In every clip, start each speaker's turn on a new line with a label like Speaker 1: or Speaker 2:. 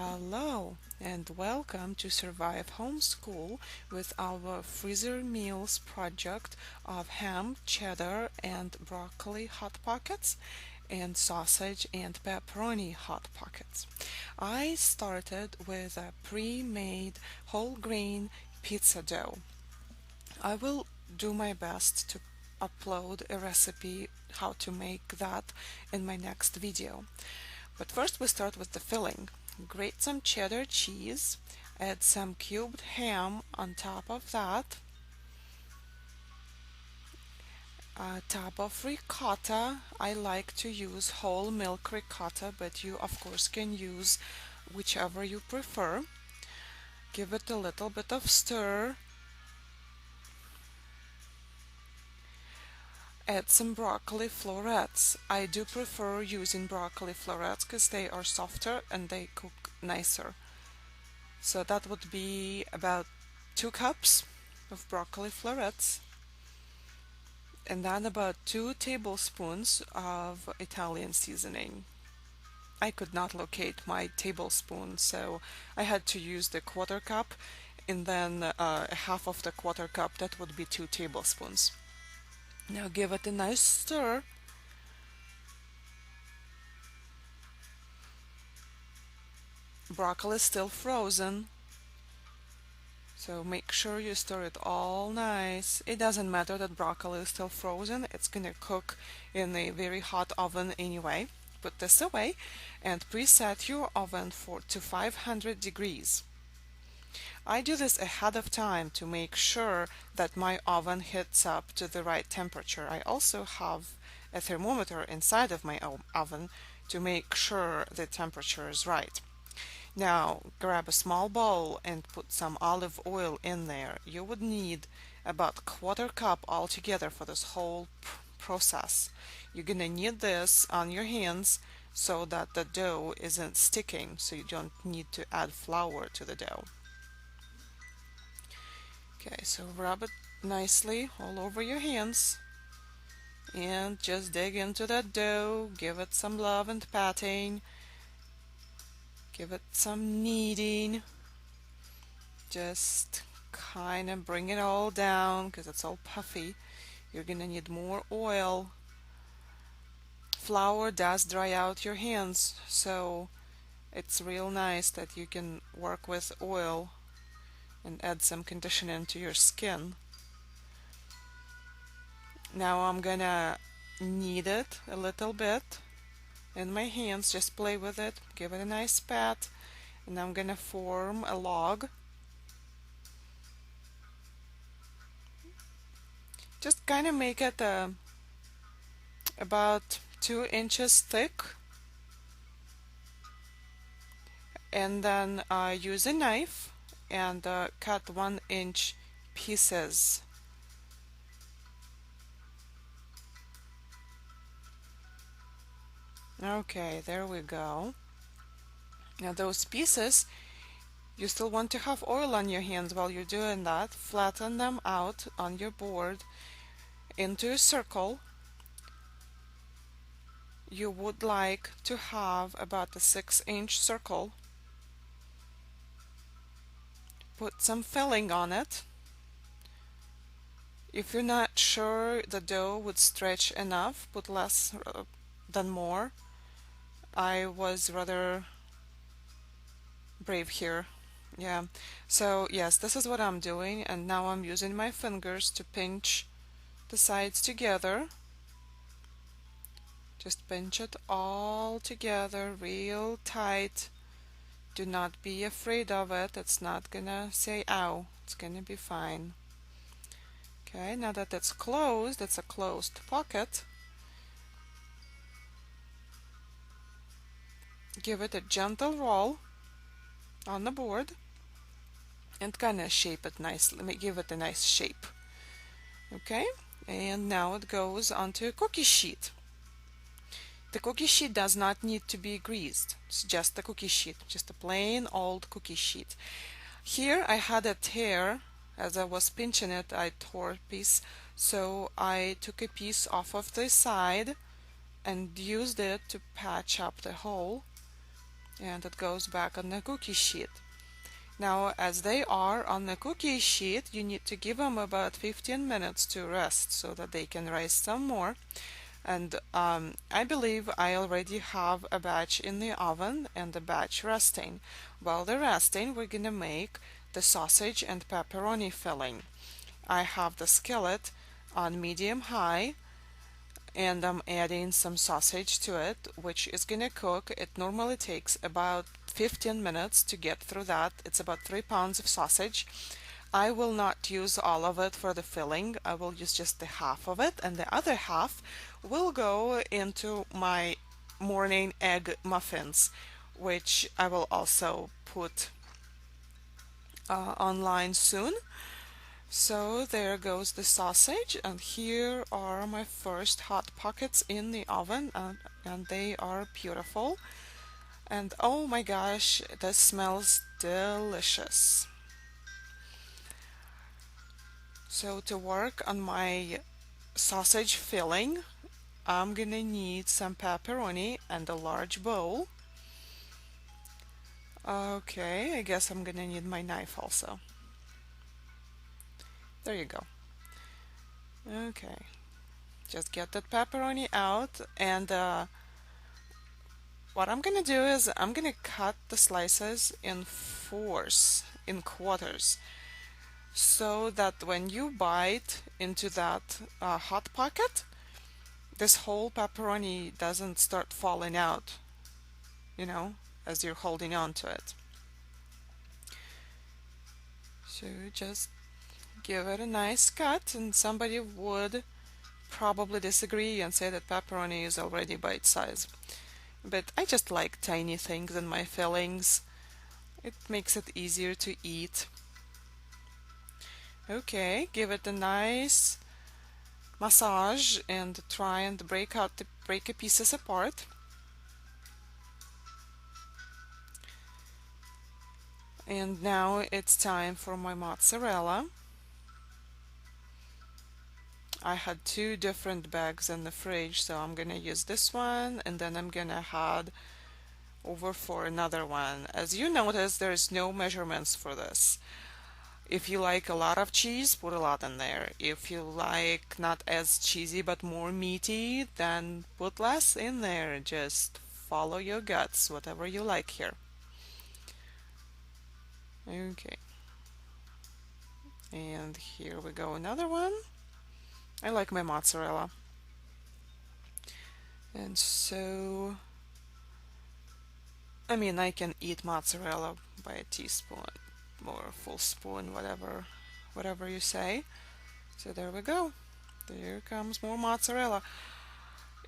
Speaker 1: Hello and welcome to Survive Homeschool with our freezer meals project of ham, cheddar, and broccoli hot pockets and sausage and pepperoni hot pockets. I started with a pre-made whole grain pizza dough. I will do my best to upload a recipe how to make that in my next video. But first we start with the filling. Grate some cheddar cheese, add some cubed ham on top of that, a top of ricotta. I like to use whole milk ricotta, but you of course can use whichever you prefer. Give it a little bit of stir. Add some broccoli florets. I do prefer using broccoli florets because they are softer and they cook nicer. So that would be about 2 cups of broccoli florets, and then about 2 tablespoons of Italian seasoning. I could not locate my tablespoon, so I had to use the quarter cup, and then half of the quarter cup, that would be 2 tablespoons. Now give it a nice stir. Broccoli is still frozen, so make sure you stir it all nice. It doesn't matter that broccoli is still frozen, it's gonna cook in a very hot oven anyway. Put this away and preset your oven to 500 degrees. I do this ahead of time to make sure that my oven heats up to the right temperature. I also have a thermometer inside of my oven to make sure the temperature is right. Now grab a small bowl and put some olive oil in there. You would need about quarter cup altogether for this whole process. You're gonna knead this on your hands so that the dough isn't sticking, so you don't need to add flour to the dough. Okay, so rub it nicely all over your hands and just dig into that dough. Give it some love and patting. Give it some kneading. Just kind of bring it all down because it's all puffy. You're gonna need more oil. Flour does dry out your hands, so it's real nice that you can work with oil and add some conditioner to your skin. Now I'm gonna knead it a little bit in my hands, just play with it, give it a nice pat, and I'm gonna form a log. Just kind of make it about 2 inches thick, and then use a knife and cut 1-inch pieces. Okay, there we go. Now those pieces, you still want to have oil on your hands while you're doing that. Flatten them out on your board into a circle. You would like to have about a 6-inch circle. Put some filling on it. If you're not sure the dough would stretch enough, put less than more. I was rather brave here. Yeah, so yes, this is what I'm doing, and now I'm using my fingers to pinch the sides together. Just pinch it all together real tight. Do not be afraid of it. It's not gonna say ow. It's gonna be fine. Okay, now that it's closed, it's a closed pocket. Give it a gentle roll on the board and kind of shape it nicely. Give it a nice shape. Okay, and now it goes onto a cookie sheet. The cookie sheet does not need to be greased. It's just a cookie sheet, just a plain old cookie sheet. Here I had a tear. As I was pinching it, I tore a piece, so I took a piece off of the side and used it to patch up the hole. and it goes back on the cookie sheet. Now, as they are on the cookie sheet, you need to give them about 15 minutes to rest so that they can rise some more. And I believe I already have a batch in the oven and a batch resting. While they're resting, we're gonna make the sausage and pepperoni filling. I have the skillet on medium high, and I'm adding some sausage to it, which is gonna cook. It normally takes about 15 minutes to get through that. It's about 3 pounds of sausage. I will not use all of it for the filling. I will use just the half of it, and the other half will go into my morning egg muffins, which I will also put online soon. So there goes the sausage, and here are my first hot pockets in the oven, and they are beautiful. And oh my gosh, this smells delicious. So to work on my sausage filling, I'm gonna need some pepperoni and a large bowl. Okay, I guess I'm gonna need my knife also. There you go. Okay, just get that pepperoni out, and what I'm gonna do is I'm gonna cut the slices in fours, in quarters, so that when you bite into that hot pocket, this whole pepperoni doesn't start falling out, you know, as you're holding on to it. So just give it a nice cut, and somebody would probably disagree and say that pepperoni is already bite size. But I just like tiny things in my fillings. It makes it easier to eat. Okay, give it a nice massage and try and break the pieces apart. And now it's time for my mozzarella. I had two different bags in the fridge, so I'm gonna use this one, and then I'm gonna head over for another one. As you notice, there's no measurements for this. If you like a lot of cheese, put a lot in there. If you like not as cheesy but more meaty, then put less in there. Just follow your guts, whatever you like here. Okay. And here we go, another one. I like my mozzarella. And so, I mean, I can eat mozzarella by a teaspoon or a full spoon, whatever you say. So there we go. There comes more mozzarella.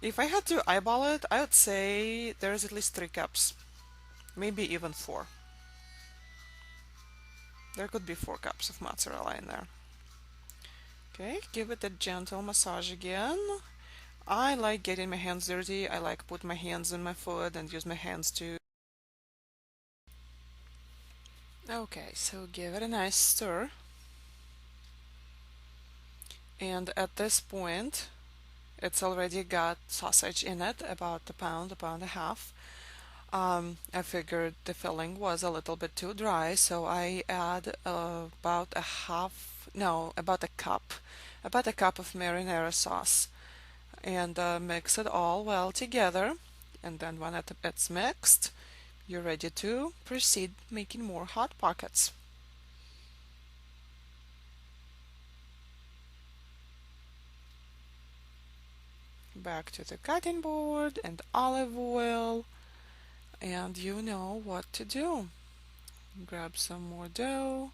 Speaker 1: If I had to eyeball it, I would say there's at least 3 cups, maybe even 4. There could be 4 cups of mozzarella in there. Okay, give it a gentle massage again. I like getting my hands dirty. I like put my hands in my food and use my hands to. Okay, so give it a nice stir. And at this point, it's already got sausage in it, about a pound and a half. I figured the filling was a little bit too dry, so I add about about a cup of marinara sauce, and mix it all well together. And then when it's mixed, you're ready to proceed making more hot pockets. Back to the cutting board and olive oil, and you know what to do. Grab some more dough,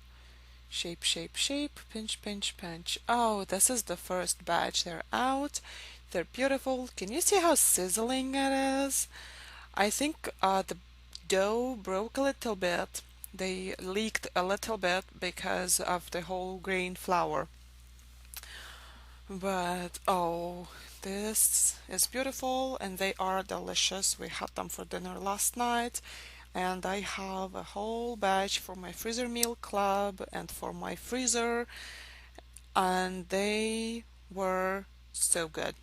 Speaker 1: shape, shape, shape, pinch, pinch, pinch. Oh, this is the first batch. They're out. They're beautiful. Can you see how sizzling it is? I think the dough broke a little bit. They leaked a little bit because of the whole grain flour. But oh, this is beautiful and they are delicious. We had them for dinner last night, and I have a whole batch for my freezer meal club and for my freezer, and they were so good.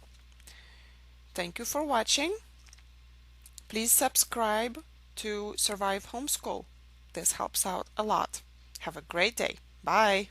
Speaker 1: Thank you for watching. Please subscribe to survive homeschool. This helps out a lot. Have a great day. Bye.